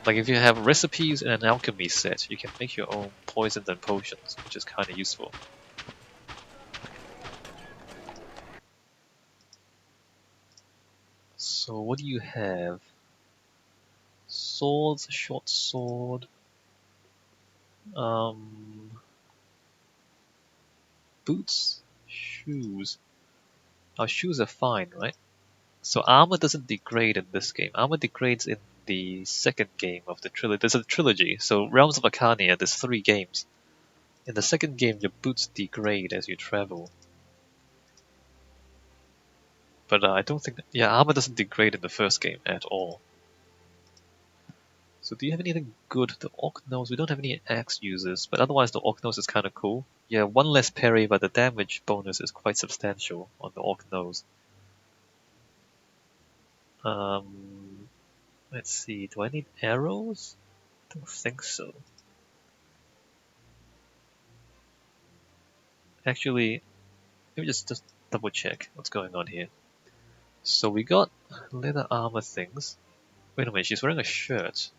Like if you have recipes and an alchemy set, you can make your own poisons and potions, which is kind of useful. So what do you have? Swords, short sword. Boots, shoes. Our shoes are fine, right? So armor doesn't degrade in this game. Armor degrades in the second game of the trilogy. There's a trilogy. So Realms of Arkania, there's 3 games. In the second game, your boots degrade as you travel. But I don't think... Yeah, armor doesn't degrade in the first game at all. So do you have anything good? The Orc Nose, we don't have any axe users, but otherwise the Orc Nose is kind of cool. Yeah, 1 less parry, but the damage bonus is quite substantial on the Orc Nose. Let's see, do I need arrows? Don't think so. Actually, let me just double check what's going on here. So we got leather armor things. Wait a minute, she's wearing a shirt.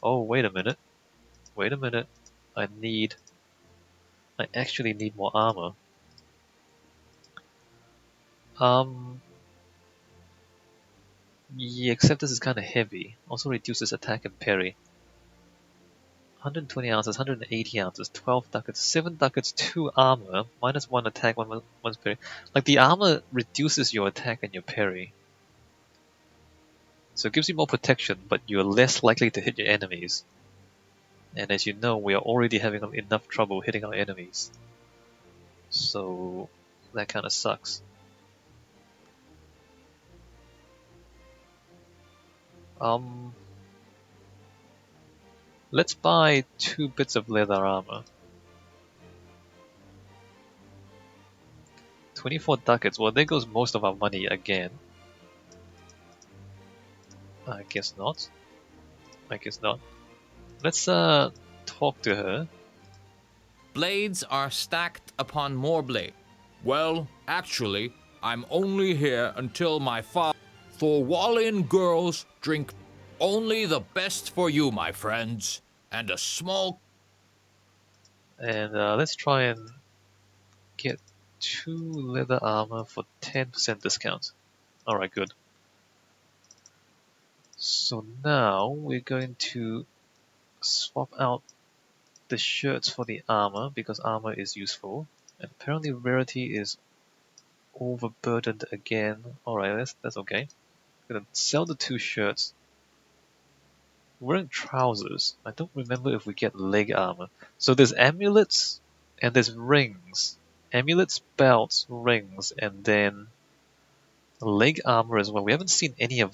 Oh, wait a minute. Wait a minute. I actually need more armor. Yeah, except this is kind of heavy. Also reduces attack and parry. 120 ounces, 180 ounces, 12 ducats, 7 ducats, 2 armor, minus 1 attack, 1 parry. Like the armor reduces your attack and your parry. So it gives you more protection, but you're less likely to hit your enemies. And as you know, we are already having enough trouble hitting our enemies. So that kind of sucks. Let's buy 2 bits of leather armor. 24 ducats. Well, there goes most of our money again. I guess not. I guess not. Let's talk to her. Blades are stacked upon more blades. Well, actually, I'm only here until my father. Thorwallian girls drink only the best for you, my friends, and a small. And let's try and get 2 leather armor for 10% discount. Alright, good. So now we're going to swap out the shirts for the armor because armor is useful. And apparently rarity is overburdened again. Alright, that's okay. I'm gonna sell the 2 shirts. We're wearing trousers. I don't remember if we get leg armor. So there's amulets and there's rings. Amulets, belts, rings, and then leg armor as well. We haven't seen any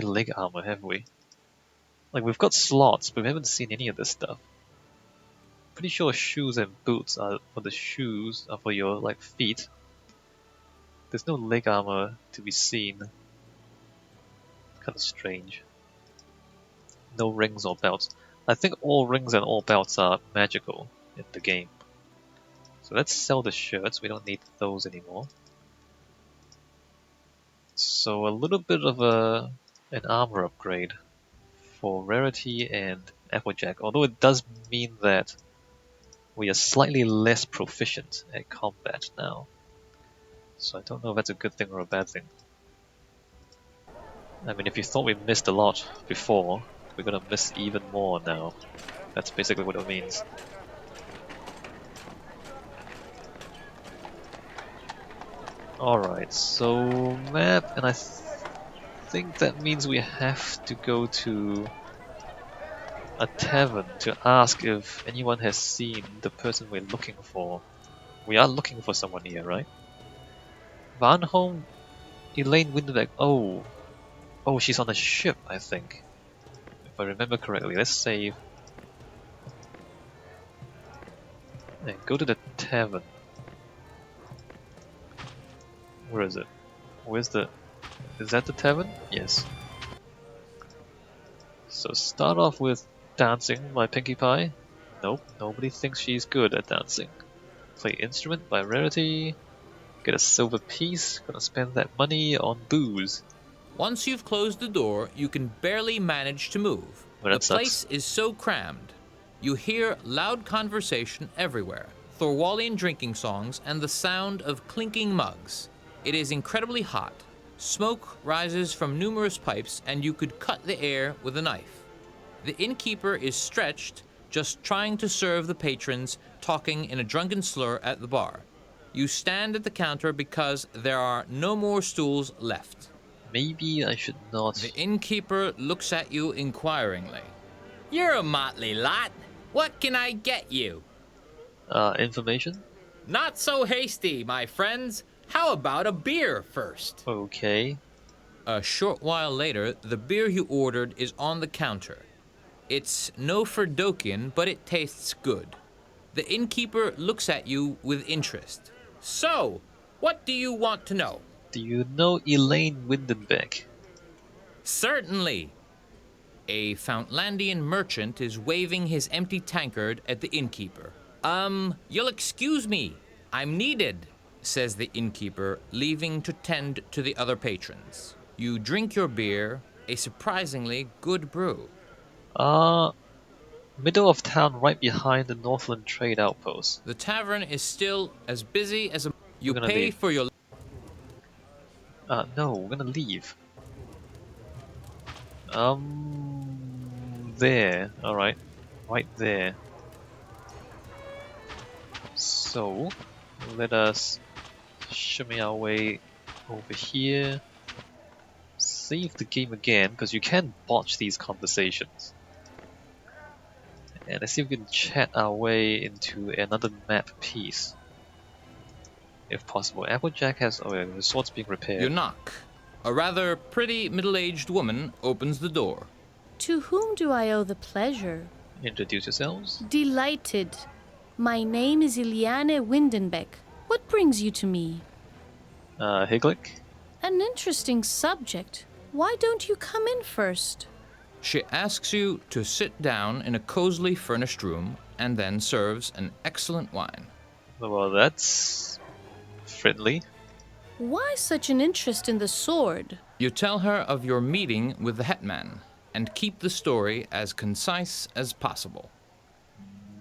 leg armor, have we? Like we've got slots, but we haven't seen any of this stuff. Pretty sure shoes and boots are for the shoes, are for your like feet. There's no leg armor to be seen. Kind of strange. No rings or belts. I think all rings and all belts are magical in the game. So let's sell the shirts, we don't need those anymore. So a little bit of an armor upgrade for rarity and Applejack, although it does mean that we are slightly less proficient at combat now. So I don't know if that's a good thing or a bad thing. I mean, if you thought we missed a lot before, we're gonna miss even more now. That's basically what it means. Alright, so map, and I think that means we have to go to a tavern to ask if anyone has seen the person we're looking for. We are looking for someone here, right? Vanholm, Elaine Windenbek. Oh, she's on a ship, I think. If I remember correctly. Let's save. And go to the tavern. Where is it? Where's the... Is that the tavern? Yes. So start off with dancing by Pinkie Pie. Nope, nobody thinks she's good at dancing. Play instrument by Rarity. Get a silver piece. Gonna spend that money on booze. Once you've closed the door, you can barely manage to move. Well, The that sucks. place is so crammed. You hear loud conversation everywhere, Thorwallian drinking songs, and the sound of clinking mugs. It is incredibly hot. Smoke rises from numerous pipes, and you could cut the air with a knife. The innkeeper is stretched, just trying to serve the patrons, talking in a drunken slur at the bar. You stand at the counter because there are no more stools left. Maybe I should not. The innkeeper looks at you inquiringly. You're a motley lot. What can I get you? Information? Not so hasty, my friends. How about a beer first? Okay. A short while later, the beer you ordered is on the counter. It's no Ferdokian, but it tastes good. The innkeeper looks at you with interest. So, what do you want to know? Do you know Elaine Windenbek? Certainly. A Fountlandian merchant is waving his empty tankard at the innkeeper. You'll excuse me. I'm needed, says the innkeeper, leaving to tend to the other patrons. You drink your beer, a surprisingly good brew. Middle of town right behind the Northland Trade Outpost. The tavern is still as busy as a... You We're gonna pay leave. for your... No, we're gonna leave. There. Alright. Right there. So, let us shimmy our way over here. Save the game again, because you can botch these conversations. And let's see if we can chat our way into another map piece. If possible. Applejack has... Oh yeah, the sword's being repaired. You knock. A rather pretty middle-aged woman opens the door. To whom do I owe the pleasure? Introduce yourselves. Delighted. My name is Elaine Windenbek. What brings you to me? Higlick? An interesting subject. Why don't you come in first? She asks you to sit down in a cozily furnished room and then serves an excellent wine. Well, that's... friendly. Why such an interest in the sword? You tell her of your meeting with the hetman and keep the story as concise as possible.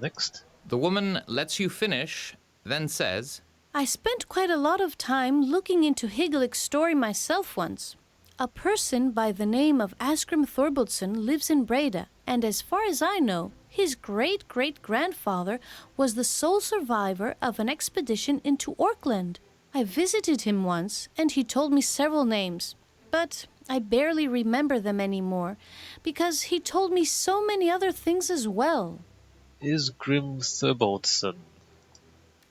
Next. The woman lets you finish, then says, I spent quite a lot of time looking into Higelik's story myself once. A person by the name of Askrim Thorbaldsson lives in Breda, and as far as I know, his great-great-grandfather was the sole survivor of an expedition into Orkland. I visited him once, and he told me several names, but I barely remember them anymore, because he told me so many other things as well. Is Grim Thorbaldsson?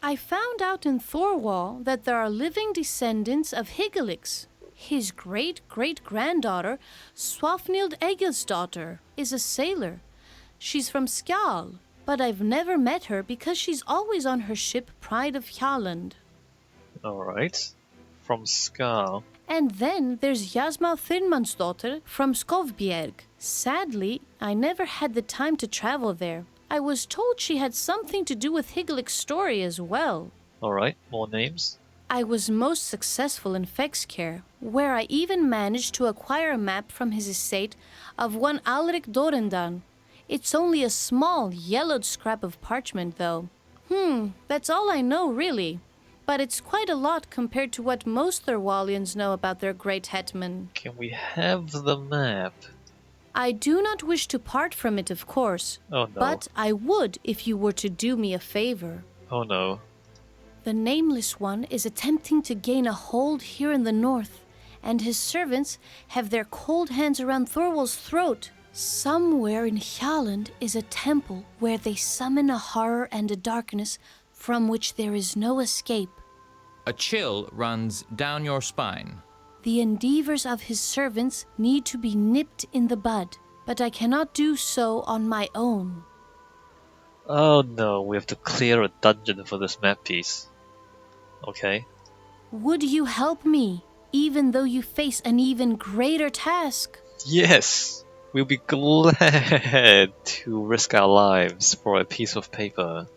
I found out in Thorwall that there are living descendants of Higelik's. His great-great-granddaughter, Swafnild Egilsdottir, is a sailor. She's from Skjal, but I've never met her because she's always on her ship Pride of Hjalland. Alright. From Scar. And then there's Jasma Thirmansdottir from Skovbjerg. Sadly, I never had the time to travel there. I was told she had something to do with Higelik's story as well. Alright, more names. I was most successful in Fexcare, where I even managed to acquire a map from his estate of one Alrik Dorendan. It's only a small, yellowed scrap of parchment, though. That's all I know, really. But it's quite a lot compared to what most Thorwallians know about their great hetman. Can we have the map? I do not wish to part from it, of course. Oh no. But I would if you were to do me a favor. Oh no. The Nameless One is attempting to gain a hold here in the north, and his servants have their cold hands around Thorwald's throat. Somewhere in Hjalland is a temple where they summon a horror and a darkness from which there is no escape. a chill runs down your spine. The endeavors of his servants need to be nipped in the bud, but I cannot do so on my own. Oh no, we have to clear a dungeon for this map piece. Okay. Would you help me, even though you face an even greater task? Yes! We'll be glad to risk our lives for a piece of paper.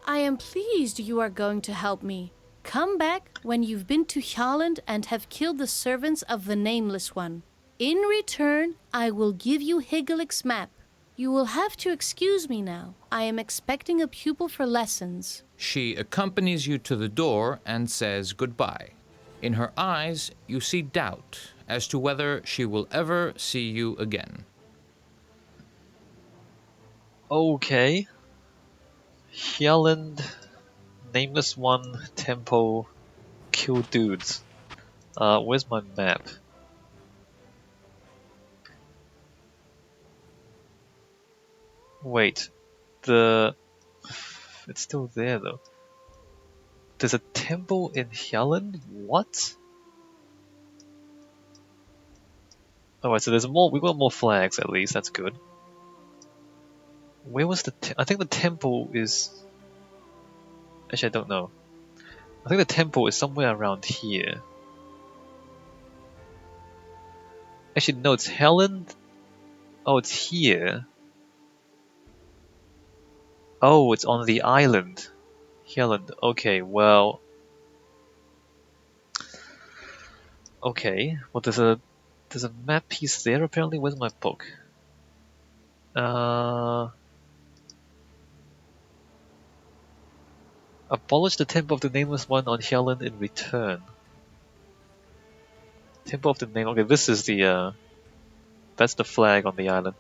I am pleased you are going to help me. Come back when you've been to Hjalland and have killed the servants of the Nameless One. In return, I will give you Higelik's map. You will have to excuse me now. I am expecting a pupil for lessons. She accompanies you to the door and says goodbye. In her eyes, you see doubt as to whether she will ever see you again. Okay. Hyaland, Nameless One, Temple, Kill Dudes. Where's my map? Wait, it's still there though. There's a temple in Hyaland? What? Alright, so there's more. We got more flags at least. That's good. Where was I think the temple is. Actually, I don't know. I think the temple is somewhere around here. Actually, no, it's Helen. Oh, it's here. Oh, it's on the island. Helen. Okay, well. Okay, well, there's a map piece there apparently. Where's my book? Abolish the Temple of the Nameless One on Helen in return. Temple of the Name. Okay, this is the that's the flag on the island.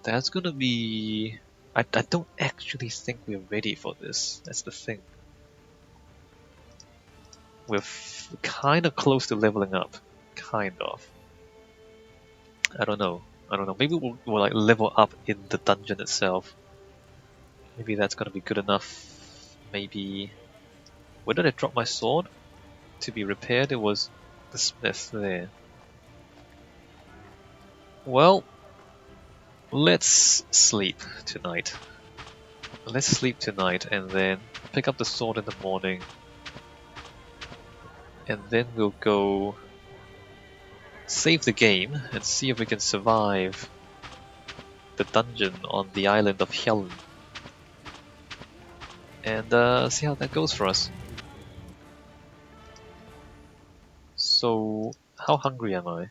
That's gonna be. I don't actually think we're ready for this. That's the thing. We're kind of close to leveling up. Kind of. I don't know. Maybe we'll like level up in the dungeon itself. Maybe that's gonna be good enough. Maybe. Where did I drop my sword? To be repaired, it was the smith there. Well, let's sleep tonight. Let's sleep tonight and then pick up the sword in the morning. And then we'll go save the game and see if we can survive the dungeon on the island of Helen. And see how that goes for us. So, how hungry am I?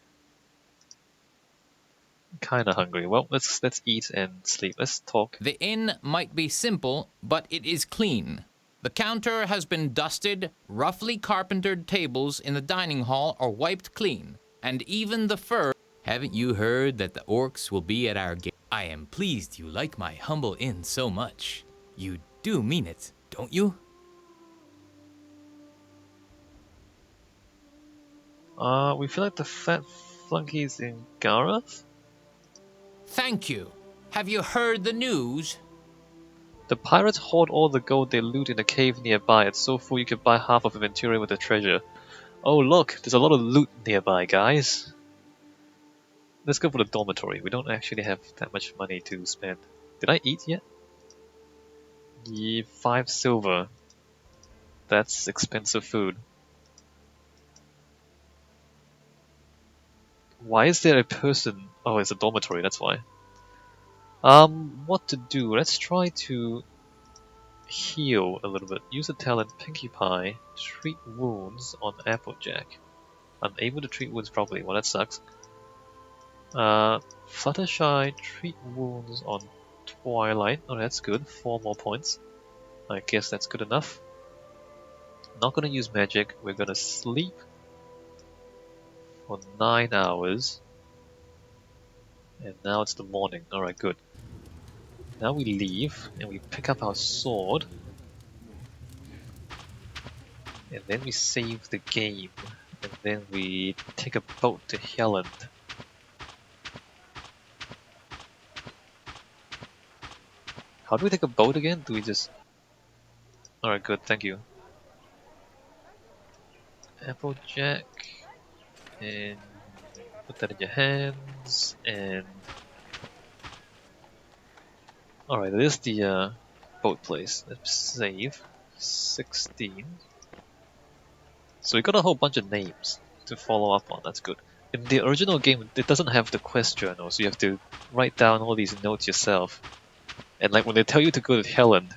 Kinda hungry. Well, let's eat and sleep. Let's talk. The inn might be simple, but it is clean. The counter has been dusted, roughly carpentered tables in the dining hall are wiped clean, and even the fur. Haven't you heard that the orcs will be at our gate? I am pleased you like my humble inn so much. You do mean it, don't you? We feel like the fat flunkies in Gareth? Thank you. Have you heard the news? The pirates hoard all the gold they loot in a cave nearby. It's so full you could buy half of Aventuria with the treasure. Oh look, there's a lot of loot nearby, guys. Let's go for the dormitory. We don't actually have that much money to spend. Did I eat yet? Yeah, 5 silver. That's expensive food. Why is there a person? Oh, it's a dormitory, that's why. What to do? Let's try to heal a little bit. Use a talent Pinkie Pie. Treat wounds on Applejack. Unable to treat wounds properly. Well, that sucks. Fluttershy. Treat wounds on Twilight. Oh, that's good. 4 more points. I guess that's good enough. Not gonna use magic. We're gonna sleep for 9 hours. And now it's the morning. Alright, good. Now we leave and we pick up our sword. And then we save the game. And then we take a boat to Hieland. How do we take a boat again? Do we just... Alright, good, thank you. Applejack. And put that in your hands. And... Alright, there's the boat place. Let's save. 16. So we got a whole bunch of names to follow up on, that's good. In the original game, it doesn't have the quest journal, so you have to write down all these notes yourself. And like when they tell you to go to Helland,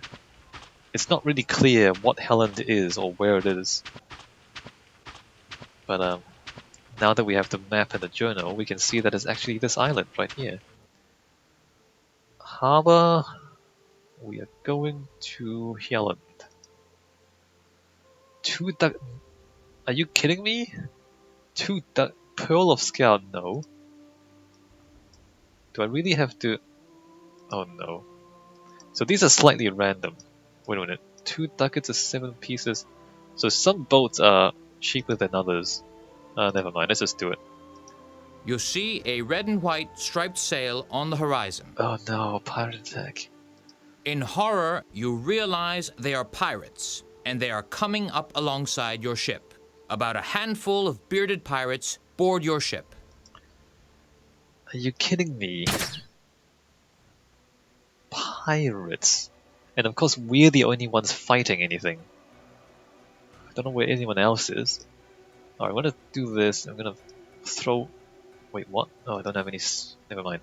it's not really clear what Helland is or where it is. But now that we have the map and the journal, we can see that it's actually this island right here. harbor. We are going to Hieland. 2 duck. Are you kidding me? 2 duck. Pearl of Scout, no. Do I really have to? Oh no. So these are slightly random. Wait a minute. 2 ducats are 7 pieces. So some boats are cheaper than others. Never mind, let's just do it. You see a red and white striped sail on the horizon. Oh no, pirate attack. In horror, you realize they are pirates, and they are coming up alongside your ship. About a handful of bearded pirates board your ship. Are you kidding me? Pirates. And of course we're the only ones fighting anything. I don't know where anyone else is. Alright, I'm gonna do this. I'm gonna throw... Wait, what? Oh, I don't have any... Never mind.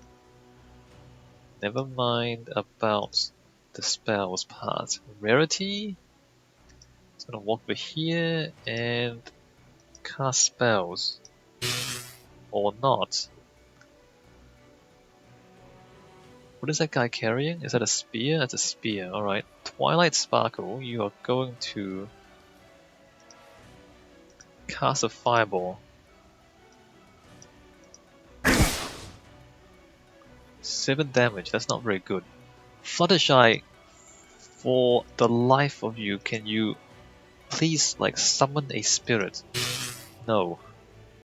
Never mind about the spells part. Rarity? It's gonna walk over here and cast spells. Or not. What is that guy carrying? Is that a spear? That's a spear, alright. Twilight Sparkle, you are going to cast a fireball. 7 damage, that's not very good. Fluttershy, for the life of you, can you please like summon a spirit? No.